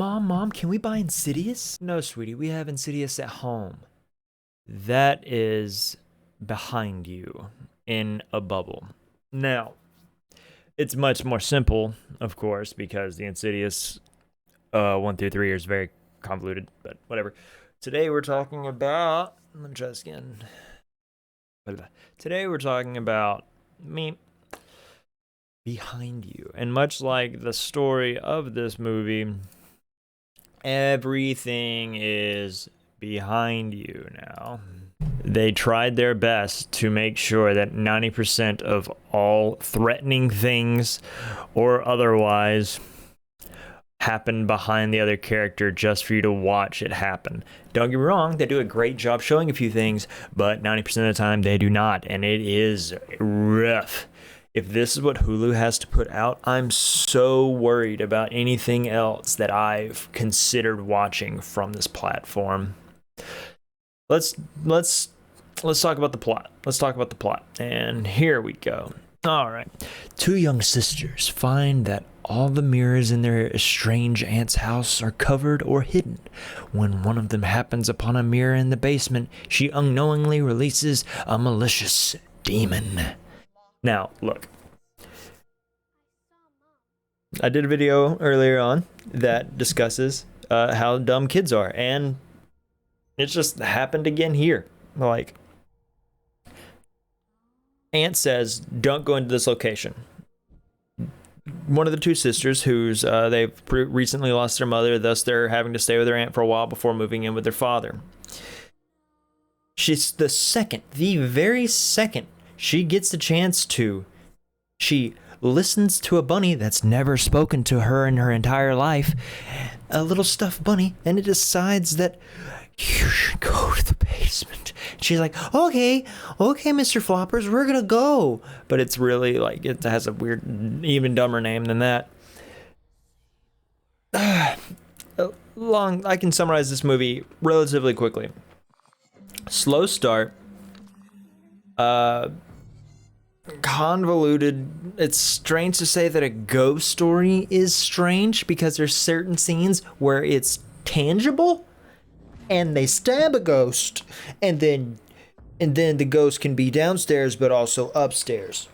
Mom, can we buy Insidious? No, sweetie, we have Insidious at home. That is behind you in a bubble. Now, it's much more simple, of course, because the Insidious 1 through 3 is very convoluted, but whatever. Today we're talking about. Let me try this again. Today we're talking about me behind you. And much like the story of this movie, everything is behind you now. They tried their best to make sure that 90% of all threatening things or otherwise happen behind the other character just for you to watch it happen. Don't get me wrong, they do a great job showing a few things, but 90% of the time they do not, and it is rough. If this is what Hulu has to put out, I'm so worried about anything else that I've considered watching from this platform. Let's talk about the plot. Let's talk about the plot. And here we go. All right. Two young sisters find that all the mirrors in their estranged aunt's house are covered or hidden. When one of them happens upon a mirror in the basement, she unknowingly releases a malicious demon. Now, look. I did a video earlier on that discusses how dumb kids are, and it just happened again here. Like, Aunt says, don't go into this location. One of the two sisters, they've recently lost their mother, thus they're having to stay with their aunt for a while before moving in with their father. She's the very second she gets the chance to, she listens to a bunny that's never spoken to her in her entire life, a little stuffed bunny, and it decides that you should go to the basement. She's like, okay, Mr. Floppers, we're gonna go. But it's really like, it has a weird, even dumber name than that. I can summarize this movie relatively quickly. Slow start. Convoluted. It's strange to say that a ghost story is strange because there's certain scenes where it's tangible and they stab a ghost, and then the ghost can be downstairs but also upstairs.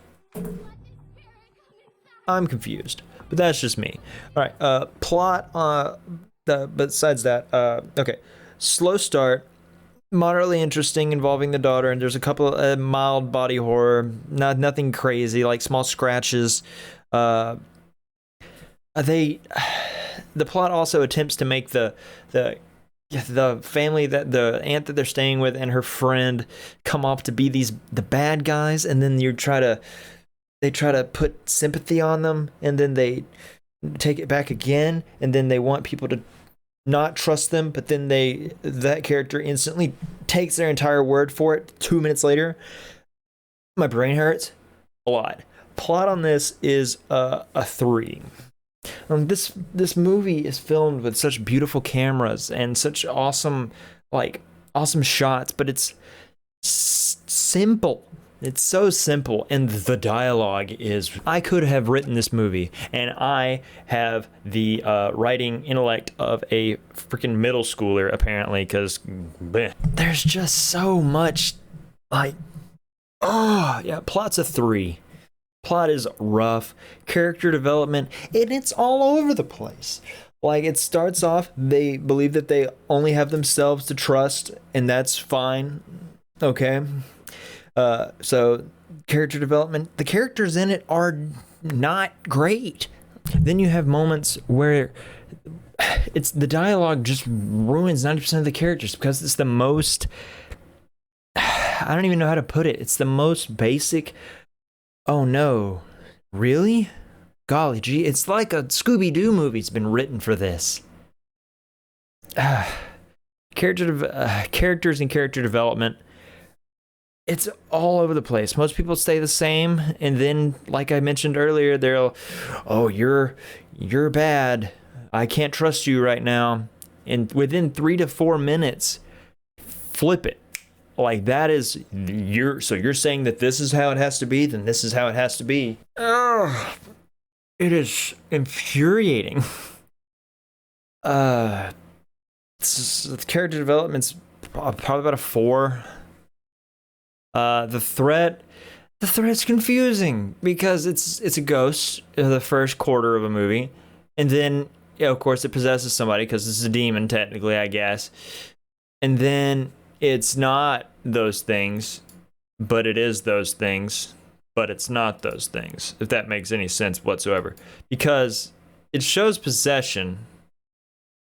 I'm confused, but that's just me. All right, plot. Besides that, okay, slow start, moderately interesting, involving the daughter, and there's a couple of mild body horror, nothing crazy, like small scratches. The plot also attempts to make the family, that the aunt that they're staying with and her friend come off to be the bad guys, and then they try to put sympathy on them, and then they take it back again, and then they want people to not trust them, but then that character instantly takes their entire word for it 2 minutes later. My brain hurts a lot. Plot on this is a 3. This movie is filmed with such beautiful cameras and such awesome shots, but it's simple. It's so simple, and the dialogue is... I could have written this movie, and I have the writing intellect of a freaking middle schooler, apparently, because there's just so much, plot's a 3. Plot is rough. Character development, and it's all over the place. Like, it starts off, they believe that they only have themselves to trust, and that's fine. Okay. So character development, the characters in it are not great. Then you have moments where the dialogue just ruins 90% of the characters because it's the most, I don't even know how to put it. It's the most basic. Oh no, really? Golly gee, it's like a Scooby-Doo movie's been written for this. Characters and character development, it's all over the place. Most people stay the same, and then, like I mentioned earlier, you're bad. I can't trust you right now. And within 3 to 4 minutes, flip it. Like, that is, you're saying that this is how it has to be, then this is how it has to be. Ugh. It is infuriating. Uh, the character development's probably about a 4. The threat's confusing because it's a ghost in the first quarter of a movie, and then of course it possesses somebody because it's a demon technically, I guess, and then it's not those things, but it is those things, but it's not those things. If that makes any sense whatsoever, because it shows possession,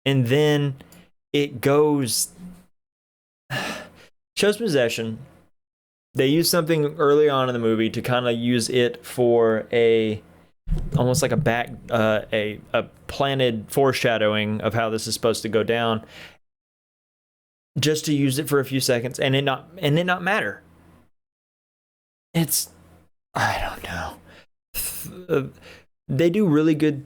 and then it goes shows possession. They use something early on in the movie to kind of use it for a almost like a planted foreshadowing of how this is supposed to go down, just to use it for a few seconds and it not matter. It's, I don't know. They do really good.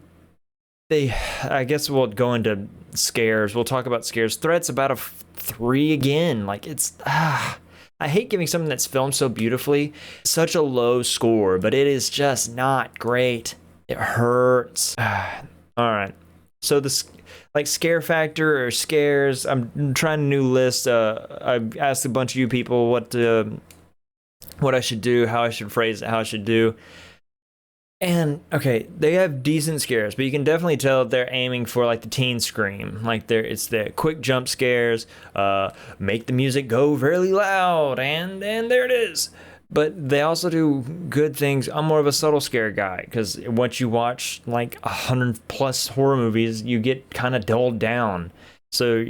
I guess we'll go into scares. We'll talk about scares. Threat's about a 3 again. Like, it's I hate giving something that's filmed so beautifully such a low score, but it is just not great. It hurts. All right. So this, like, scare factor or scares, I'm trying a new list. I've asked a bunch of you people what I should do, how I should phrase it, how I should do. And okay, they have decent scares, but you can definitely tell they're aiming for like the teen scream. Like it's the quick jump scares, make the music go very loud, and there it is. But they also do good things. I'm more of a subtle scare guy because once you watch like 100+ horror movies, you get kind of dulled down. So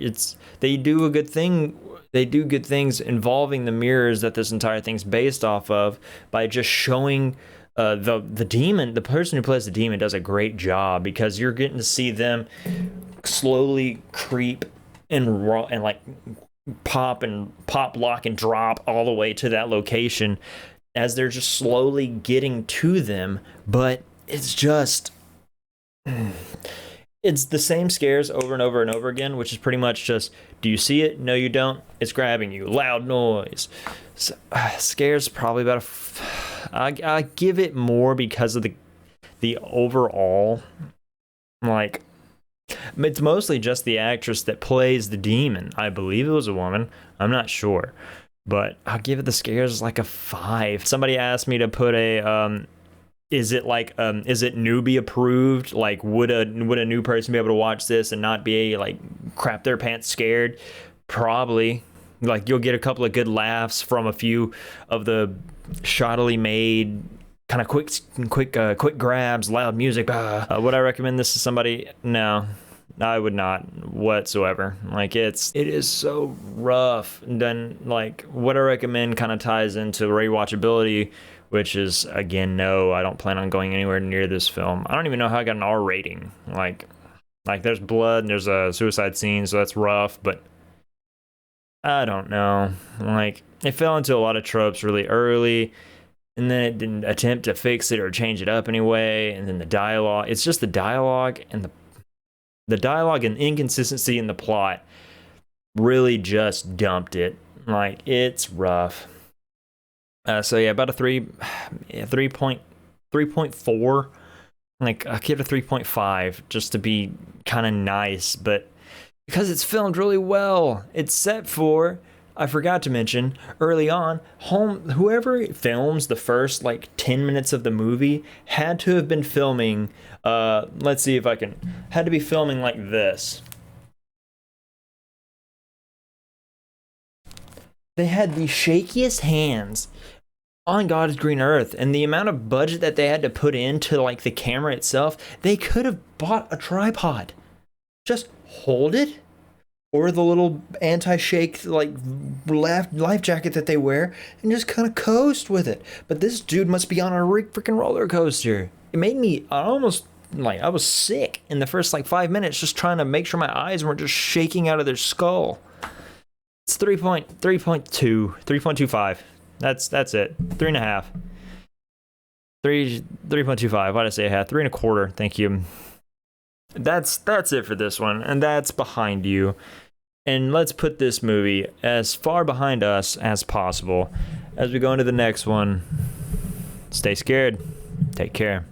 they do a good thing. They do good things involving the mirrors that this entire thing's based off of by just showing. The demon, the person who plays the demon, does a great job because you're getting to see them slowly creep and like pop, lock, and drop all the way to that location as they're just slowly getting to them. But it's just, it's the same scares over and over and over again, which is pretty much just, do you see it? No, you don't. It's grabbing you. Loud noise. So, scares probably about I give it more because of the overall, like, it's mostly just the actress that plays the demon. I believe it was a woman. I'm not sure, but I'll give it the scares like a 5. Somebody asked me to put a is it newbie approved? Like, would a new person be able to watch this and not be like crap their pants scared? Probably. Like, you'll get a couple of good laughs from a few of the shoddily made kind of quick grabs, loud music. Would I recommend this to somebody? No, I would not whatsoever. Like, it is so rough. And then, like, what I recommend kind of ties into rewatchability, which is, again, no, I don't plan on going anywhere near this film. I don't even know how I got an R rating. Like there's blood and there's a suicide scene, so that's rough, but I don't know. Like, it fell into a lot of tropes really early, and then it didn't attempt to fix it or change it up anyway. And then the dialogue, it's just the dialogue and the dialogue and inconsistency in the plot really just dumped it. Like, it's rough. So yeah, about a 3.4. Like, I give it a 3.5 just to be kind of nice, but because it's filmed really well. It's set for, I forgot to mention early on, whoever films the first like 10 minutes of the movie had to have been filming, let's see if I can, had to be filming like this. They had the shakiest hands on God's green earth, and the amount of budget that they had to put into like the camera itself, they could have bought a tripod. Just hold it, or the little anti-shake like life jacket that they wear, and just kind of coast with it. But this dude must be on a freaking roller coaster. It made me almost like I was sick in the first like 5 minutes, just trying to make sure my eyes weren't just shaking out of their skull. It's 3.25. That's it. 3.5. 3.25. Why did I say a half? 3.25. Thank you. That's it for this one, and that's behind you. And let's put this movie as far behind us as possible as we go into the next one. Stay scared. Take care.